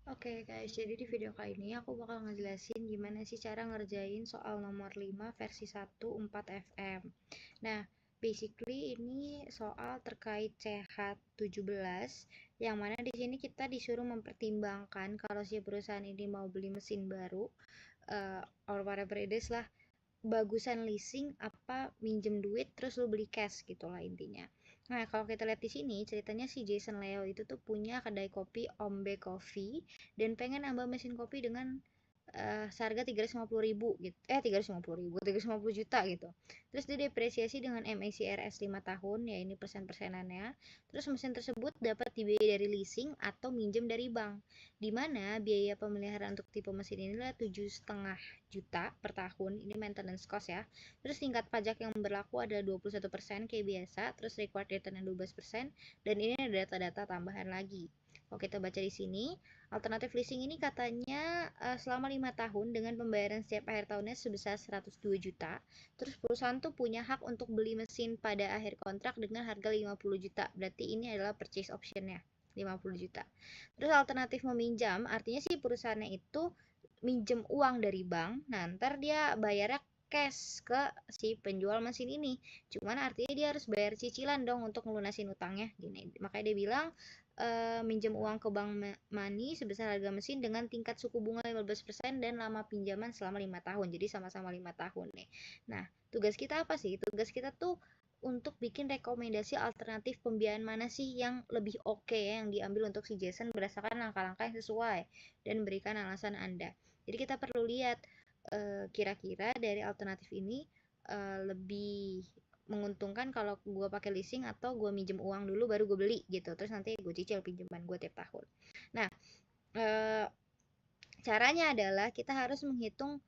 Oke guys, jadi di video kali ini aku bakal ngejelasin gimana sih cara ngerjain soal nomor 5 versi 1 4 FM. Nah, basically ini soal terkait CH17 yang mana di sini kita disuruh mempertimbangkan kalau si perusahaan ini mau beli mesin baru or whatever it is lah, bagusan leasing apa minjem duit terus lu beli cash gitulah intinya. Nah, kalau kita lihat di sini ceritanya si Jason Leo itu tuh punya kedai kopi Ombe Coffee dan pengen nambah mesin kopi dengan seharga 350.000 gitu. 350.000, 350 juta gitu. Terus dia depresiasi dengan MACRS 5 tahun, ya ini persen-persenannya. Terus mesin tersebut dapat dibiayai dari leasing atau minjem dari bank. Di mana biaya pemeliharaan untuk tipe mesin ini adalah 7,5 juta per tahun. Ini maintenance cost ya. Terus tingkat pajak yang berlaku adalah 21% kayak biasa. Terus required return yang 12%. Dan ini ada data-data tambahan lagi. Kalau kita baca di sini, alternatif leasing ini katanya selama 5 tahun dengan pembayaran setiap akhir tahunnya sebesar 102 juta. Terus perusahaan tuh punya hak untuk beli mesin pada akhir kontrak dengan harga 50 juta. Berarti ini adalah purchase optionnya 50 juta. Terus alternatif meminjam, artinya sih perusahaannya itu minjem uang dari bank, nah ntar dia bayarnya cash ke si penjual mesin ini. Cuman artinya dia harus bayar cicilan dong untuk ngelunasin utangnya. Gini, makanya dia bilang minjem uang ke bank money sebesar harga mesin dengan tingkat suku bunga 15% dan lama pinjaman selama 5 tahun. Jadi sama-sama 5 tahun nih. Nah, tugas kita apa sih? Tugas kita tuh untuk bikin rekomendasi alternatif pembiayaan mana sih yang lebih oke yang diambil untuk si Jason berdasarkan langkah-langkah yang sesuai dan berikan alasan Anda. Jadi kita perlu lihat kira-kira dari alternatif ini lebih menguntungkan kalau gue pakai leasing atau gue minjem uang dulu baru gue beli gitu, terus nanti gue cicil pinjaman gue tiap tahun. Nah, eh, caranya adalah kita harus menghitung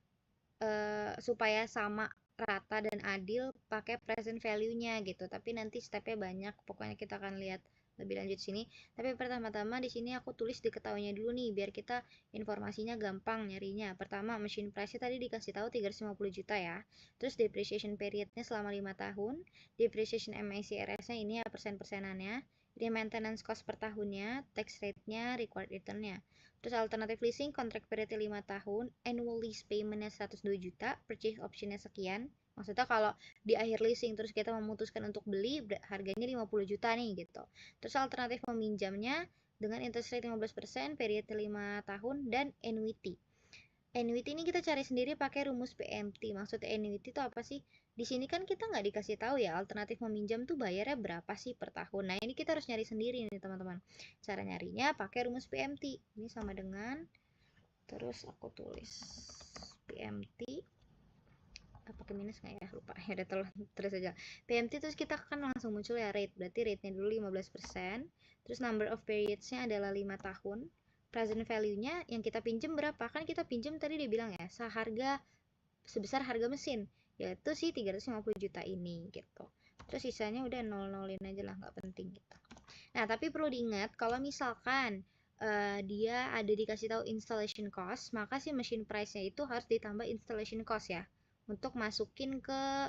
supaya sama rata dan adil pakai present value-nya gitu. Tapi nanti stepnya banyak, pokoknya kita akan lihat lebih lanjut sini. Tapi pertama-tama di sini aku tulis diketahuinya dulu nih biar kita informasinya gampang nyarinya. Pertama, machine price-nya tadi dikasih tahu 350 juta ya. Terus depreciation period-nya selama 5 tahun, depreciation MACRS-nya ini ya persen-persenannya. Ini maintenance cost per tahunnya, tax rate-nya, required return-nya. Terus alternatif leasing, kontrak periodnya 5 tahun, annual lease payment-nya 102 juta, purchase option-nya sekian. Maksudnya kalau di akhir leasing terus kita memutuskan untuk beli, harganya 50 juta nih gitu. Terus alternatif meminjamnya dengan interest rate 15%, period 5 tahun, dan annuity. Annuity ini kita cari sendiri pakai rumus PMT. Maksudnya annuity itu apa sih? Di sini kan kita nggak dikasih tahu ya alternatif meminjam tuh bayarnya berapa sih per tahun. Nah ini kita harus nyari sendiri nih teman-teman. Cara nyarinya pakai rumus PMT. Ini sama dengan, terus aku tulis PMT pakai minus nggak ya, lupa ya udah terus aja PMT. Terus kita kan langsung muncul ya rate, berarti rate-nya dulu 15%. Terus number of periods-nya adalah 5 tahun. Present value-nya yang kita pinjem berapa, kan kita pinjem tadi dia bilang ya seharga sebesar harga mesin, yaitu si 350 juta ini gitu. Terus sisanya udah nol-nolin aja lah, nggak penting gitu. Nah, tapi perlu diingat kalau misalkan dia ada dikasih tahu installation cost, maka si machine price-nya itu harus ditambah installation cost ya untuk masukin ke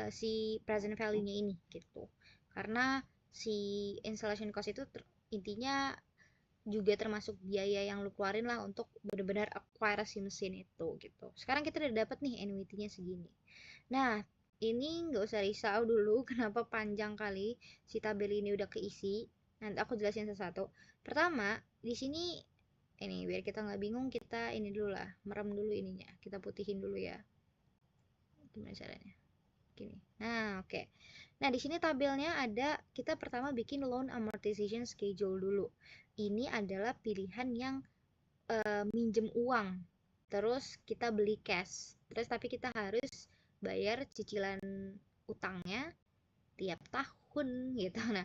si present value-nya ini gitu. Karena si installation cost itu intinya juga termasuk biaya yang lu keluarin lah untuk benar-benar acquire si mesin itu gitu. Sekarang kita udah dapat nih annuity-nya segini. Nah, ini nggak usah risau dulu kenapa panjang kali si tabel ini udah keisi. Nanti aku jelasin satu-satu. Pertama, di sini ini biar kita nggak bingung, kita ini dulu lah, merem dulu ininya. Kita putihin dulu ya. Gimana caranya? Gini. Nah, oke. Nah, di sini tabelnya ada, kita pertama bikin loan amortization schedule dulu. Ini adalah pilihan yang minjem uang. Terus kita beli cash. Terus tapi kita harus bayar cicilan utangnya tiap tahun gitu. Nah,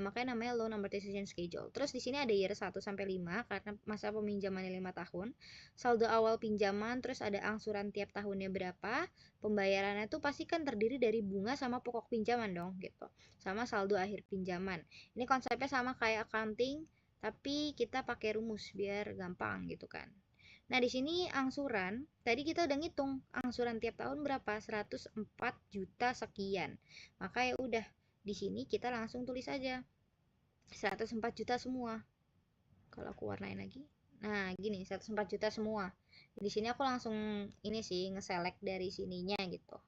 makanya namanya loan amortization schedule. Terus di sini ada year 1 sampai 5 karena masa peminjamannya 5 tahun. Saldo awal pinjaman, terus ada angsuran tiap tahunnya berapa. Pembayarannya tuh pasti kan terdiri dari bunga sama pokok pinjaman dong gitu. Sama saldo akhir pinjaman. Ini konsepnya sama kayak accounting, tapi kita pakai rumus biar gampang gitu kan. Nah, di sini angsuran, tadi kita udah ngitung angsuran tiap tahun berapa? 104 juta sekian. Maka ya udah, di sini kita langsung tulis aja 104 juta semua. Kalau aku warnain lagi, nah gini 104 juta semua. Di sini aku langsung ini sih nge-select dari sininya gitu.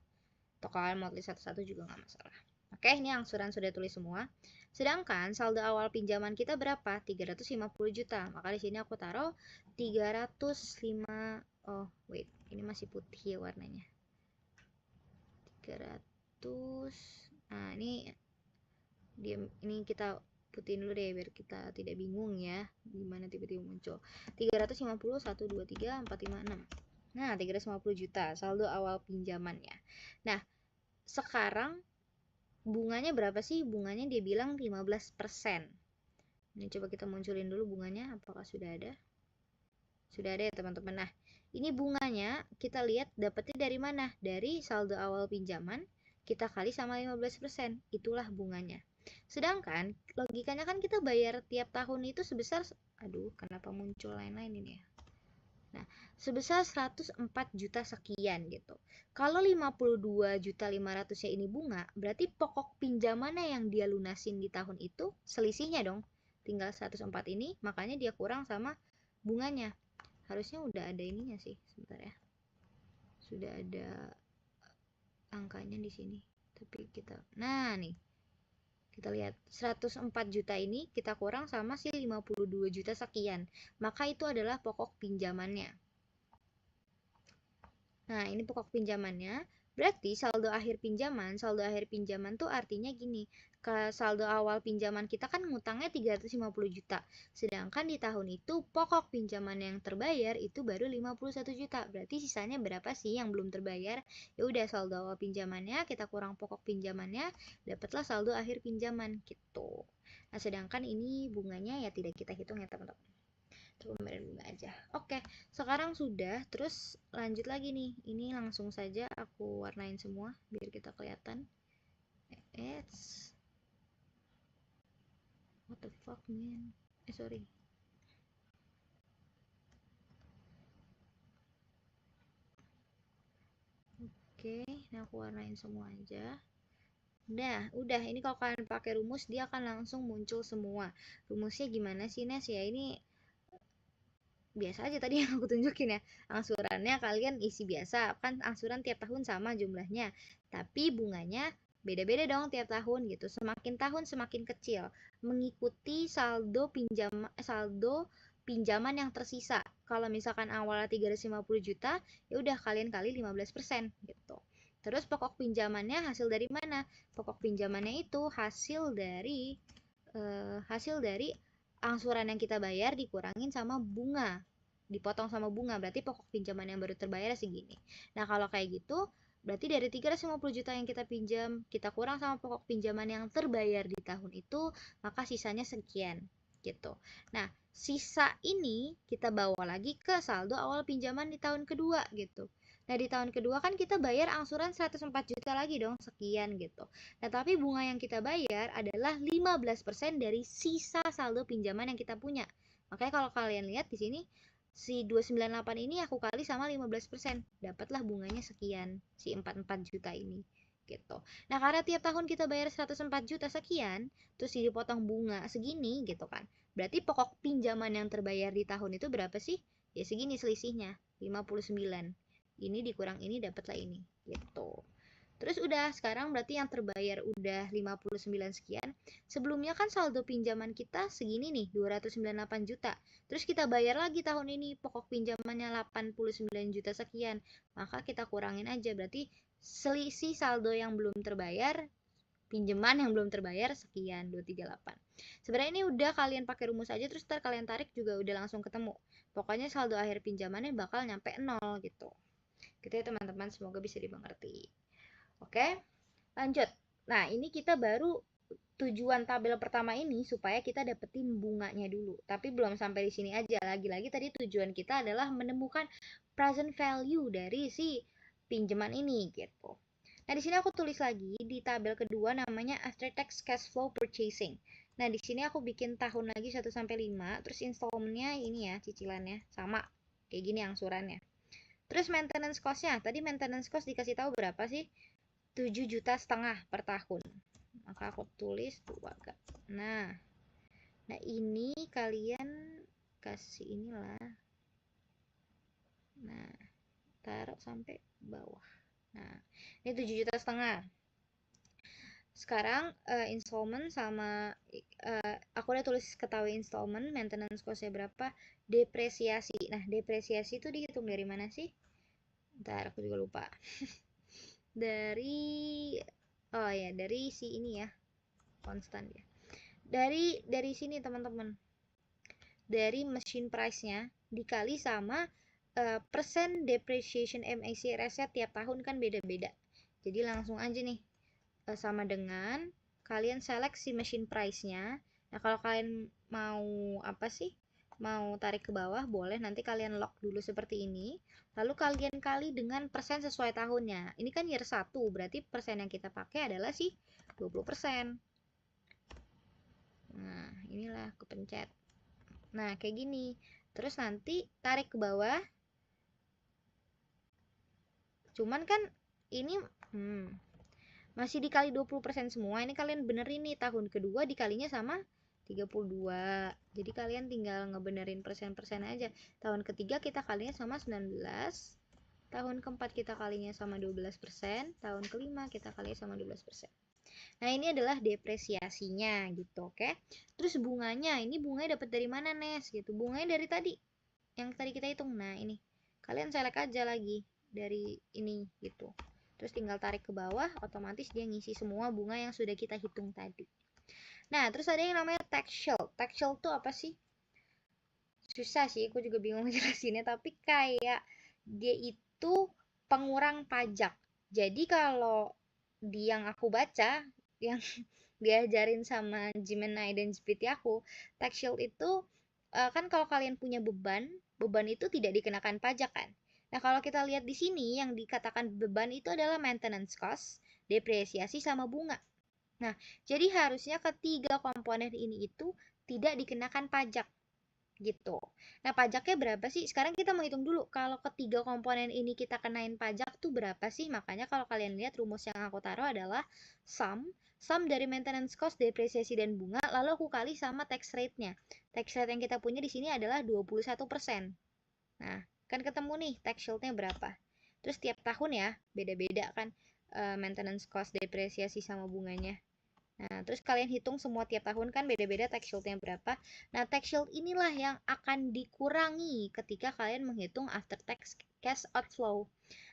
Atau kalian mau tulis satu-satu juga nggak masalah. Oke, ini angsuran sudah tulis semua. Sedangkan saldo awal pinjaman kita berapa? 350 juta. Maka di sini aku taruh 305. Oh, wait. Ini masih putih ya warnanya. 300. Nah, ini kita putihin dulu deh biar kita tidak bingung ya gimana tiba-tiba muncul. 350 1 2 3 4 5 6. Nah, 350 juta saldo awal pinjamannya. Nah, sekarang bunganya berapa sih? Bunganya dia bilang 15%. Ini coba kita munculin dulu bunganya, apakah sudah ada? Sudah ada ya teman-teman. Nah, ini bunganya kita lihat dapatnya dari mana? Dari saldo awal pinjaman kita kali sama 15%. Itulah bunganya. Sedangkan logikanya kan kita bayar tiap tahun itu sebesar, aduh kenapa muncul lain-lain ini ya. Nah, sebesar 104 juta sekian gitu. Kalau 52 juta 500-nya ini bunga, berarti pokok pinjamannya yang dia lunasin di tahun itu selisihnya dong. Tinggal 104 ini, makanya dia kurang sama bunganya. Harusnya udah ada ininya sih, sebentar ya. Sudah ada angkanya di sini. Tapi nah nih. Kita lihat 104 juta ini kita kurang sama si 52 juta sekian. Maka itu adalah pokok pinjamannya. Nah, ini pokok pinjamannya. Berarti saldo akhir pinjaman tuh artinya gini. Ke saldo awal pinjaman kita kan ngutangnya 350 juta. Sedangkan di tahun itu pokok pinjaman yang terbayar itu baru 51 juta. Berarti sisanya berapa sih yang belum terbayar? Ya udah saldo awal pinjamannya kita kurang pokok pinjamannya, dapatlah saldo akhir pinjaman gitu. Nah, sedangkan ini bunganya ya tidak kita hitung ya, teman-teman. Pemberian bunga aja. Oke, sekarang sudah. Terus lanjut lagi nih. Ini langsung saja aku warnain semua biar kita kelihatan. What the fuck man? Sorry. Oke, ini aku warnain semua aja. Udah. Ini kalau kalian pakai rumus dia akan langsung muncul semua. Rumusnya gimana sih Nes? Ya ini biasa aja tadi yang aku tunjukin ya. Angsurannya kalian isi biasa, kan angsuran tiap tahun sama jumlahnya, tapi bunganya beda-beda dong tiap tahun gitu. Semakin tahun semakin kecil, mengikuti saldo pinjaman yang tersisa. Kalau misalkan awalnya 350 juta, ya udah kalian kali 15% gitu. Terus pokok pinjamannya hasil dari mana? Pokok pinjamannya itu hasil dari angsuran yang kita bayar dikurangin sama bunga, dipotong sama bunga, berarti pokok pinjaman yang baru terbayar segini. Nah, kalau kayak gitu, berarti dari 350 juta yang kita pinjam, kita kurang sama pokok pinjaman yang terbayar di tahun itu, maka sisanya sekian, gitu. Nah, sisa ini kita bawa lagi ke saldo awal pinjaman di tahun kedua, gitu. Nah, di tahun kedua kan kita bayar angsuran 104 juta lagi dong, sekian gitu. Nah, tapi bunga yang kita bayar adalah 15% dari sisa saldo pinjaman yang kita punya. Makanya kalau kalian lihat di sini, si 298 ini aku kali sama 15%. Dapatlah bunganya sekian, si 44 juta ini. Gitu. Nah, karena tiap tahun kita bayar 104 juta sekian, terus dipotong bunga segini gitu kan. Berarti pokok pinjaman yang terbayar di tahun itu berapa sih? Ya segini selisihnya, 59. Ini dikurang ini dapatlah ini gitu. Terus udah sekarang berarti yang terbayar udah 59 sekian. Sebelumnya kan saldo pinjaman kita segini nih 298 juta. Terus kita bayar lagi tahun ini pokok pinjamannya 89 juta sekian. Maka kita kurangin aja berarti selisih saldo yang belum terbayar, pinjaman yang belum terbayar sekian 238. Sebenarnya ini udah kalian pakai rumus aja terus ntar kalian tarik juga udah langsung ketemu. Pokoknya saldo akhir pinjamannya bakal nyampe 0 gitu. Gitu ya teman-teman, semoga bisa dimengerti. Oke, lanjut. Nah, ini kita baru tujuan tabel pertama ini supaya kita dapetin bunganya dulu. Tapi belum sampai di sini aja. Lagi-lagi tadi tujuan kita adalah menemukan present value dari si pinjaman ini gitu. Nah, di sini aku tulis lagi di tabel kedua namanya after tax cash flow purchasing. Nah, di sini aku bikin tahun lagi 1 sampai 5, terus installmentnya ini ya, cicilannya sama. Kayak gini angsurannya. Terus maintenance cost-nya, tadi maintenance cost dikasih tahu berapa sih? 7,5 juta per tahun. Maka aku tulis 2. Nah ini kalian kasih inilah. Nah, taruh sampai bawah. Nah, ini 7,5 juta. Sekarang installment sama aku udah tulis ketahui installment, maintenance cost-nya berapa, depresiasi. Nah, depresiasi itu dihitung dari mana sih? Ntar aku juga lupa. Dari si ini ya, konstan ya. Dari sini teman-teman. Dari machine price-nya dikali sama persen depreciation MACRS-nya tiap tahun kan beda-beda. Jadi langsung aja nih, sama dengan kalian seleksi machine price-nya. Nah, kalau kalian mau mau tarik ke bawah, boleh nanti kalian lock dulu seperti ini. Lalu kalian kali dengan persen sesuai tahunnya. Ini kan year 1, berarti persen yang kita pakai adalah 20%. Nah, inilah aku pencet. Nah, kayak gini. Terus nanti tarik ke bawah. Cuman kan ini masih dikali 20% semua. Ini kalian benerin nih, tahun kedua dikalinya sama 32. Jadi kalian tinggal ngebenerin persen-persen aja. Tahun ketiga kita kalinya sama 19. Tahun keempat kita kalinya sama 12%. Tahun kelima kita kalinya sama 12%. Nah, ini adalah depresiasinya gitu, oke? Terus bunganya, ini bunganya dapat dari mana, Nes? Gitu. Bunganya dari tadi. Yang tadi kita hitung. Nah, ini. Kalian select aja lagi dari ini gitu. Terus tinggal tarik ke bawah, otomatis dia ngisi semua bunga yang sudah kita hitung tadi. Nah, terus ada yang namanya tax shield. Tax shield tuh apa sih? Susah sih, aku juga bingung jelasinnya, tapi kayak dia itu pengurang pajak. Jadi kalau di yang aku baca, yang diajarin sama Gemini dan GPT aku, tax shield itu kan kalau kalian punya beban itu tidak dikenakan pajak kan. Nah, kalau kita lihat di sini yang dikatakan beban itu adalah maintenance cost, depresiasi sama bunga. Nah, jadi harusnya ketiga komponen ini itu tidak dikenakan pajak gitu. Nah, pajaknya berapa sih? Sekarang kita mau hitung dulu. Kalau ketiga komponen ini kita kenain pajak tuh berapa sih? Makanya kalau kalian lihat rumus yang aku taruh adalah sum dari maintenance cost, depresiasi dan bunga, lalu aku kali sama tax rate-nya. Tax rate yang kita punya di sini adalah 21%. Nah, kan ketemu nih tax shield-nya berapa. Terus tiap tahun ya, beda-beda kan maintenance cost, depresiasi sama bunganya. Nah, terus kalian hitung semua tiap tahun kan beda-beda tax shield-nya berapa. Nah, tax shield inilah yang akan dikurangi ketika kalian menghitung after tax cash outflow.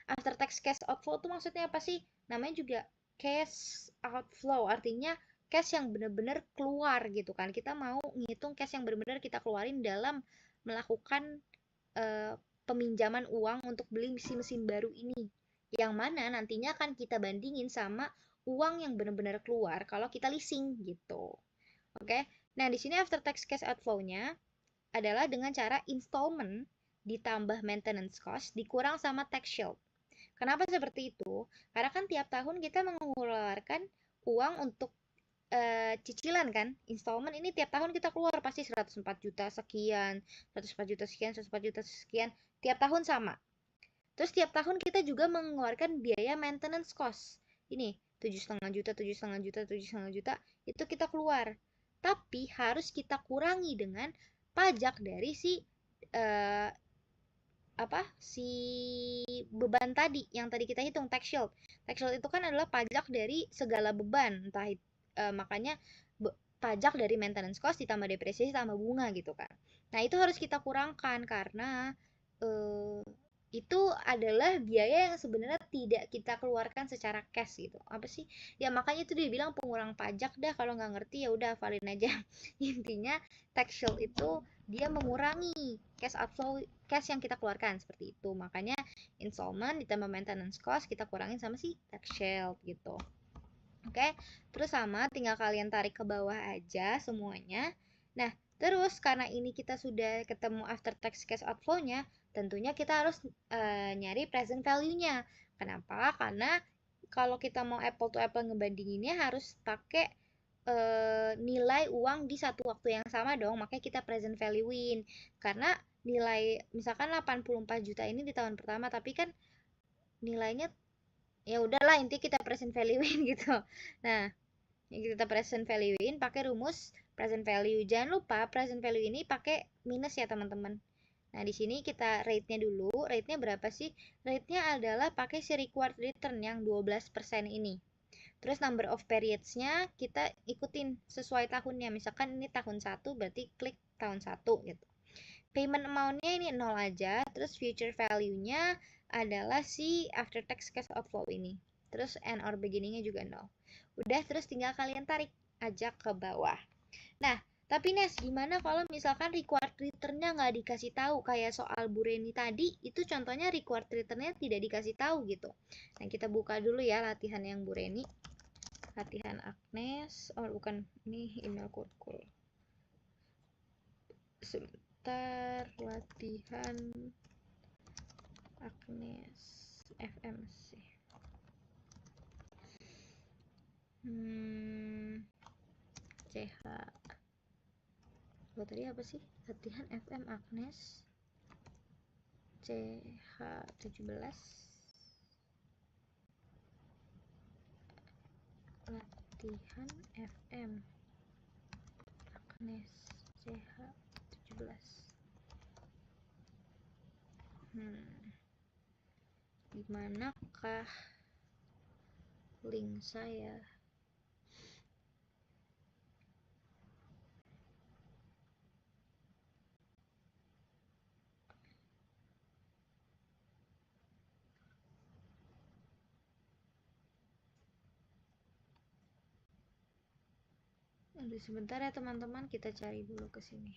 After tax cash outflow itu maksudnya apa sih? Namanya juga cash outflow, artinya cash yang benar-benar keluar gitu kan. Kita mau ngitung cash yang benar-benar kita keluarin dalam melakukan peminjaman uang untuk beli mesin baru ini. Yang mana nantinya akan kita bandingin sama uang yang benar-benar keluar kalau kita leasing gitu. Oke. Nah, di sini after tax cash outflow-nya adalah dengan cara installment ditambah maintenance cost dikurang sama tax shield. Kenapa seperti itu? Karena kan tiap tahun kita mengeluarkan uang untuk cicilan kan, installment ini tiap tahun kita keluar pasti 104 juta sekian, 104 juta sekian, 104 juta sekian, tiap tahun sama. Terus tiap tahun kita juga mengeluarkan biaya maintenance cost. Ini 7,5 juta, 7,5 juta, 7,5 juta itu kita keluar. Tapi harus kita kurangi dengan pajak dari si beban tadi yang tadi kita hitung, tax shield. Tax shield itu kan adalah pajak dari segala beban, entah makanya pajak dari maintenance cost ditambah depresiasi ditambah bunga gitu kan. Nah, itu harus kita kurangkan karena itu adalah biaya yang sebenarnya tidak kita keluarkan secara cash gitu. Apa sih? Ya makanya itu dibilang pengurang pajak dah, kalau nggak ngerti ya udah hafalin aja. Intinya tax shield itu dia mengurangi cash outflow, cash yang kita keluarkan seperti itu. Makanya installment ditambah maintenance cost kita kurangin sama si tax shield gitu. Oke, terus sama tinggal kalian tarik ke bawah aja semuanya. Nah, terus karena ini kita sudah ketemu after tax cash outflow-nya, tentunya kita harus nyari present value-nya. Kenapa? Karena kalau kita mau apple to apple ngebandinginnya harus pakai nilai uang di satu waktu yang sama dong. Makanya kita present value-in. Karena nilai misalkan 84 juta ini di tahun pertama, tapi kan nilainya ya udahlah, intinya kita present value-in gitu. Nah, kita present value-in pakai rumus present value. Jangan lupa present value ini pakai minus ya teman-teman. Nah, di sini kita rate-nya dulu. Rate-nya berapa sih? Rate-nya adalah pakai si required return yang 12% ini. Terus number of periods-nya kita ikutin sesuai tahunnya. Misalkan ini tahun 1 berarti klik tahun 1 gitu. Payment amount-nya ini 0 aja. Terus future value-nya adalah si after tax cash outflow ini. Terus end or beginning-nya juga 0. Udah, terus tinggal kalian tarik aja ke bawah. Nah, tapi Nes, gimana kalau misalkan required return-nya nggak dikasih tahu kayak soal Bu Reni tadi, itu contohnya required return-nya tidak dikasih tahu gitu. Nah, kita buka dulu ya latihan yang Bu Reni. Latihan Agnes. Oh, bukan. Ini email kurkul. Sebentar, latihan Agnes FMC. CH. Tadi apa sih? Latihan FM Agnes CH17. Latihan FM Agnes CH17. Dimanakah link saya? Sebentar ya teman-teman, kita cari dulu ke sini.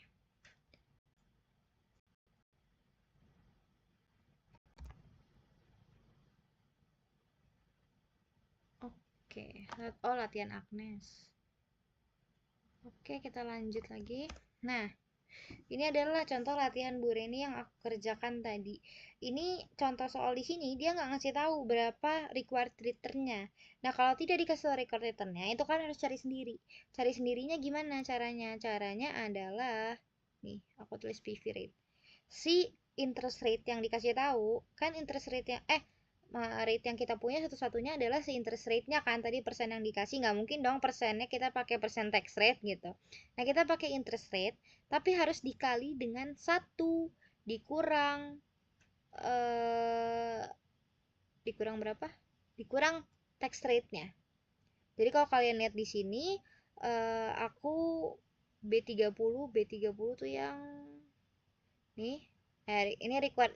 Oke, oh latihan Agnes. Oke, kita lanjut lagi. Nah, ini adalah contoh latihan Bu Reni yang aku kerjakan tadi. Ini contoh soal di sini, dia nggak ngasih tahu berapa required return-nya. Nah, kalau tidak dikasih tahu required return-nya, itu kan harus cari sendiri. Cari sendirinya gimana caranya? Caranya adalah, nih, aku tulis PV rate. Si interest rate yang dikasih tahu, kan interest rate-nya, rate yang kita punya satu-satunya adalah si interest rate-nya kan, tadi persen yang dikasih, nggak mungkin dong persennya kita pakai persen tax rate gitu. Nah, kita pakai interest rate, tapi harus dikali dengan 1 dikurang dikurang berapa? Dikurang tax rate-nya. Jadi kalau kalian lihat di sini, aku B30 tuh yang nih, ini required,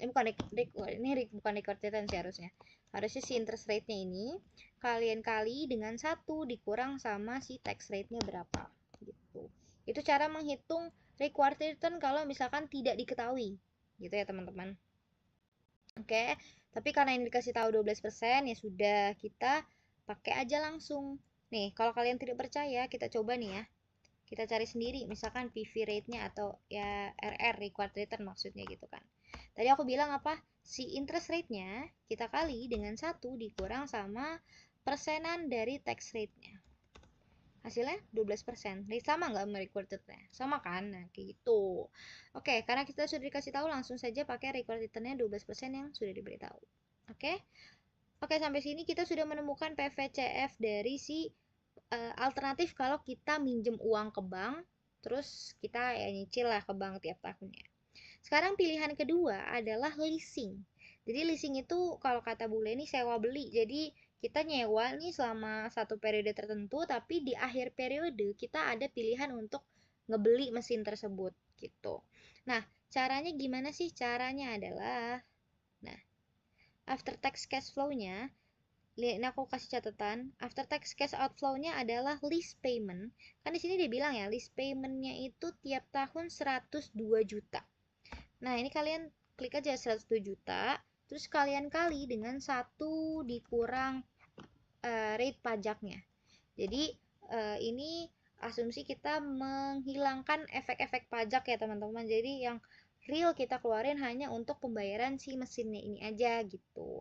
bukan required return sih harusnya. Harusnya si interest rate-nya ini kalian kali dengan 1 dikurang sama si tax rate-nya berapa gitu. Itu cara menghitung required return kalau misalkan tidak diketahui. Gitu ya, teman-teman. Oke, tapi karena ini dikasih tahu 12%, ya sudah, kita pakai aja langsung. Nih, kalau kalian tidak percaya, kita coba nih ya. Kita cari sendiri, misalkan PV rate-nya atau ya RR, required return maksudnya gitu kan. Tadi aku bilang apa? Si interest rate-nya kita kali dengan 1 dikurang sama persenan dari tax rate-nya. Hasilnya 12%. Jadi sama nggak sama required return-nya? Sama kan? Nah, kayak gitu. Oke, karena kita sudah dikasih tahu, langsung saja pakai required return-nya 12% yang sudah diberitahu. Oke? Oke, sampai sini kita sudah menemukan PVCF dari si alternatif kalau kita minjem uang ke bank, terus kita ya nyicil lah ke bank tiap tahunnya. Sekarang pilihan kedua adalah leasing. Jadi leasing itu kalau kata Bu Leni sewa beli. Jadi kita nyewa nih selama satu periode tertentu, tapi di akhir periode kita ada pilihan untuk ngebeli mesin tersebut gitu. Nah, caranya gimana sih? Caranya adalah, nah, after tax cash flow-nya, ini aku kasih catatan, after tax cash outflow-nya adalah lease payment. Kan di sini dia bilang ya, lease payment-nya itu tiap tahun 102 juta. Nah, ini kalian klik aja 102 juta, terus kalian kali dengan 1 dikurang rate pajaknya. Jadi, ini asumsi kita menghilangkan efek-efek pajak ya, teman-teman. Jadi, yang real kita keluarin hanya untuk pembayaran si mesinnya ini aja gitu.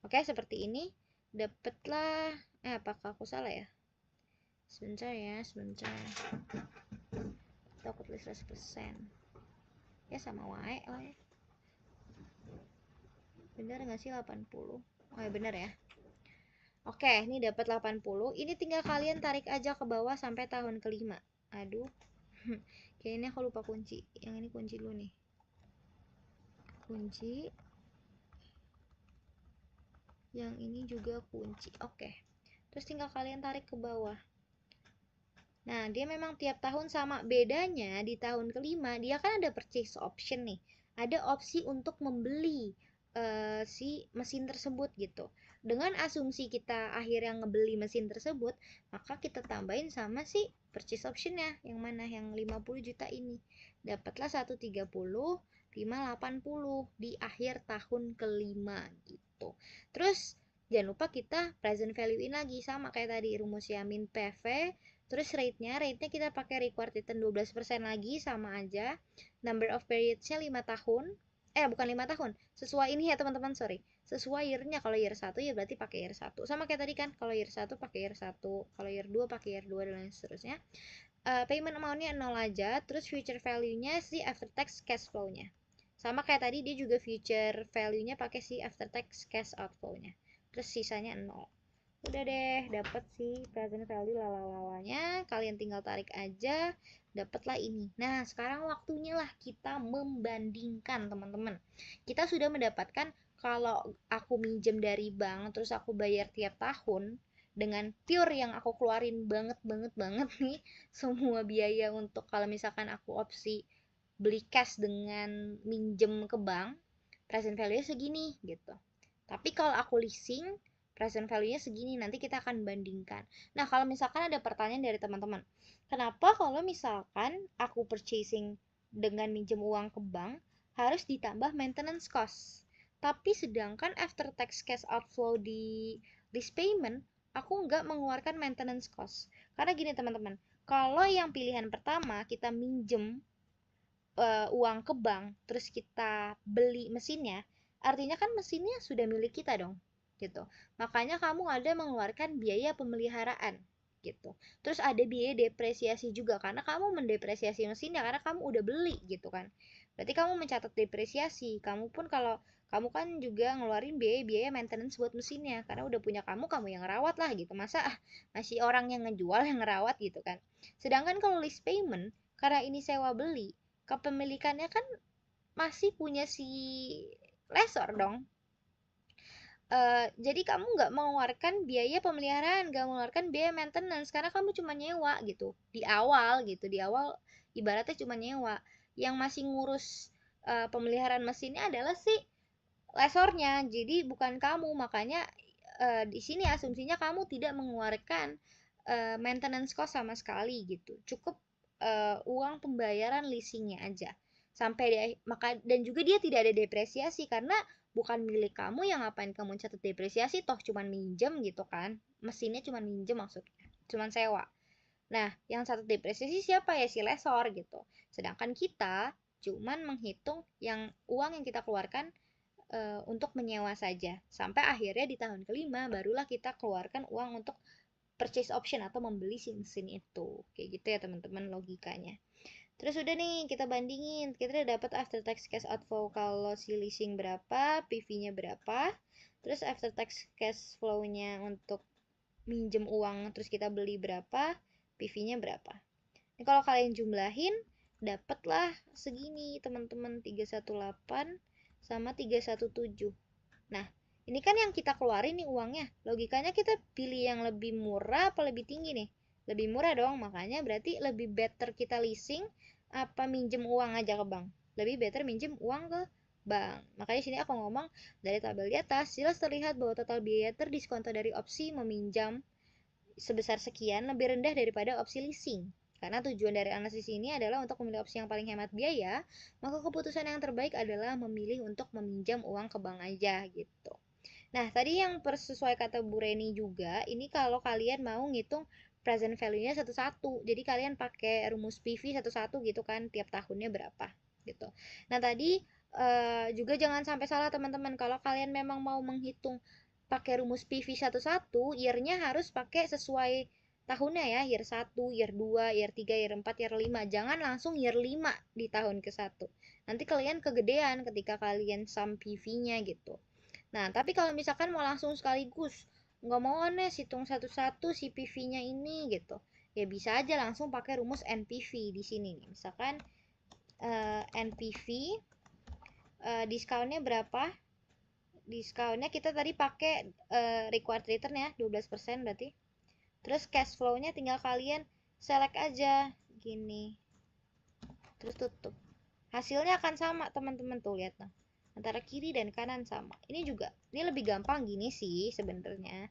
Oke, seperti ini. Dapatlah, apakah aku salah ya? Sebentar ya, sebentar. Aku tulis 100%. Ya sama wae lah ya. Bener nggak sih 80? Oh ya bener ya. Oke, ini dapat 80. Ini tinggal kalian tarik aja ke bawah sampai tahun kelima. Aduh, Kayaknya aku lupa kunci. Yang ini kunci dulu nih. Kunci. Yang ini juga kunci. Oke. Terus tinggal kalian tarik ke bawah. Nah, dia memang tiap tahun sama. Bedanya di tahun kelima, dia kan ada purchase option nih. Ada opsi untuk membeli si mesin tersebut gitu. Dengan asumsi kita akhirnya ngebeli mesin tersebut, maka kita tambahin sama si purchase optionnya. Yang mana? Yang 50 juta ini. Dapatlah 130, 580 di akhir tahun kelima gitu. Terus, jangan lupa kita present value-in lagi. Sama kayak tadi, rumus Yamin PV. Terus rate-nya kita pakai required return 12% lagi, sama aja. Number of periods-nya 5 tahun. Bukan 5 tahun. Sesuai ini ya teman-teman, sorry. Sesuai year-nya. Kalau year 1 ya berarti pakai year 1. Sama kayak tadi kan, kalau year 1 pakai year 1. Kalau year 2 pakai year 2 dan lain seterusnya. Payment amount-nya 0 aja. Terus future value-nya si after tax cash flow-nya. Sama kayak tadi, dia juga future value-nya pakai si after tax cash outflow-nya. Terus sisanya 0. Udah deh, dapet sih present value lalalawanya. Kalian tinggal tarik aja, dapatlah ini. Nah, sekarang waktunya lah kita membandingkan, teman-teman. Kita sudah mendapatkan kalau aku minjem dari bank, terus aku bayar tiap tahun, dengan pure yang aku keluarin banget nih, semua biaya untuk kalau misalkan aku opsi beli cash dengan minjem ke bank, present value segini gitu. Tapi kalau aku leasing, present value-nya segini, nanti kita akan bandingkan. Nah, kalau misalkan ada pertanyaan dari teman-teman, kenapa kalau misalkan aku purchasing dengan minjem uang ke bank, harus ditambah maintenance cost? Tapi sedangkan after tax cash outflow di lease payment, aku nggak mengeluarkan maintenance cost. Karena gini teman-teman, kalau yang pilihan pertama, kita minjem uang ke bank, terus kita beli mesinnya, artinya kan mesinnya sudah milik kita dong, gitu. Makanya kamu ada mengeluarkan biaya pemeliharaan, gitu. Terus ada biaya depresiasi juga, karena kamu mendepresiasi mesinnya, karena kamu udah beli, gitu kan. Berarti kamu mencatat depresiasi. Kamu pun kalau kamu kan juga ngeluarin biaya-biaya maintenance buat mesinnya, karena udah punya kamu yang ngerawat lah, gitu. Masa masih orang yang ngejual yang ngerawat, gitu kan. Sedangkan kalau lease payment, karena ini sewa beli, kepemilikannya kan masih punya si lesor dong. Jadi kamu nggak mengeluarkan biaya pemeliharaan, nggak mengeluarkan biaya maintenance, karena kamu cuma nyewa gitu di awal gitu. Di awal ibaratnya cuma nyewa. Yang masih ngurus pemeliharaan mesinnya adalah si lesornya, jadi bukan kamu. Makanya di sini asumsinya kamu tidak mengeluarkan maintenance cost sama sekali gitu. Cukup uang pembayaran leasingnya aja. Dan juga dia tidak ada depresiasi, karena bukan milik kamu, yang ngapain kamu catat depresiasi, toh cuman minjem gitu kan. Mesinnya cuman minjem maksudnya, cuman sewa. Nah, yang catat depresiasi siapa ya? Si lesor gitu. Sedangkan kita cuman menghitung yang uang yang kita keluarkan untuk menyewa saja. Sampai akhirnya di tahun kelima barulah kita keluarkan uang untuk purchase option atau membeli mesin itu. Kayak gitu ya teman-teman logikanya. Terus udah nih kita bandingin, kita udah dapat after tax cash outflow kalau si leasing berapa, PV-nya berapa, terus after tax cash flow-nya untuk minjem uang terus kita beli berapa, PV-nya berapa. Ini kalau kalian jumlahin, dapatlah segini teman-teman, 318 sama 317. Nah, ini kan yang kita keluarin nih uangnya. Logikanya kita pilih yang lebih murah apa lebih tinggi nih? Lebih murah dong, makanya berarti lebih better kita leasing apa minjem uang aja ke bank. Lebih better minjem uang ke bank. Makanya sini aku ngomong dari tabel di atas, jelas terlihat bahwa total biaya terdiskonto dari opsi meminjam sebesar sekian lebih rendah daripada opsi leasing. Karena tujuan dari analisis ini adalah untuk memilih opsi yang paling hemat biaya, maka keputusan yang terbaik adalah memilih untuk meminjam uang ke bank aja gitu. Nah, tadi yang sesuai kata Bu Reni juga, ini kalau kalian mau ngitung present value-nya satu-satu. Jadi kalian pakai rumus PV satu-satu gitu kan, tiap tahunnya berapa gitu. Nah, tadi juga jangan sampai salah teman-teman, kalau kalian memang mau menghitung pakai rumus PV satu-satu, year-nya harus pakai sesuai tahunnya ya, year 1, year 2, year 3, year 4, year 5. Jangan langsung year 5 di tahun ke-1. Nanti kalian kegedean ketika kalian sum PV-nya gitu. Nah, tapi kalau misalkan mau langsung sekaligus, nggak mau aneh hitung satu-satu si PV-nya ini gitu. ya bisa aja langsung pakai rumus NPV di sini nih. Misalkan NPV diskonnya berapa? Diskonnya kita tadi pakai required return ya 12% berarti. Terus cash flow-nya tinggal kalian select aja gini. Terus tutup. Hasilnya akan sama teman-teman tuh, lihat nah. Antara kiri dan kanan sama. Ini juga, ini lebih gampang gini sih sebenarnya.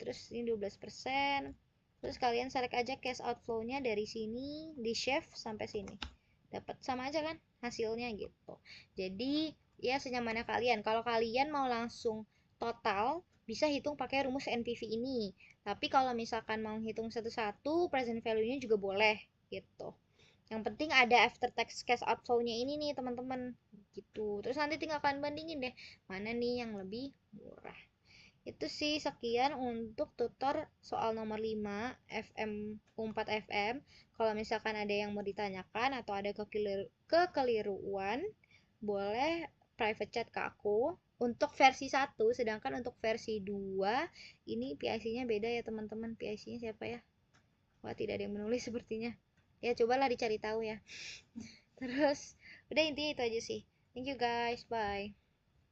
Terus ini 12%. Terus kalian select aja cash outflow-nya dari sini di shift sampai sini. Dapat sama aja kan hasilnya gitu. Jadi ya senyamannya kalian. Kalau kalian mau langsung total bisa hitung pakai rumus NPV ini. Tapi kalau misalkan mau hitung satu-satu, present value-nya juga boleh gitu. Yang penting ada after tax cash outflow-nya ini nih teman-teman gitu. Terus nanti tinggal kalian bandingin deh mana nih yang lebih murah. Itu sih sekian untuk tutor soal nomor 5 FM U4 FM. Kalau misalkan ada yang mau ditanyakan atau ada kekeliruan, boleh private chat ke aku. Untuk versi 1, sedangkan untuk versi 2 ini PIC-nya beda ya teman-teman. PIC-nya siapa ya? Wah, tidak ada yang menulis sepertinya. Ya, cobalah dicari tahu ya. Terus, udah intinya itu aja sih. Thank you guys, bye.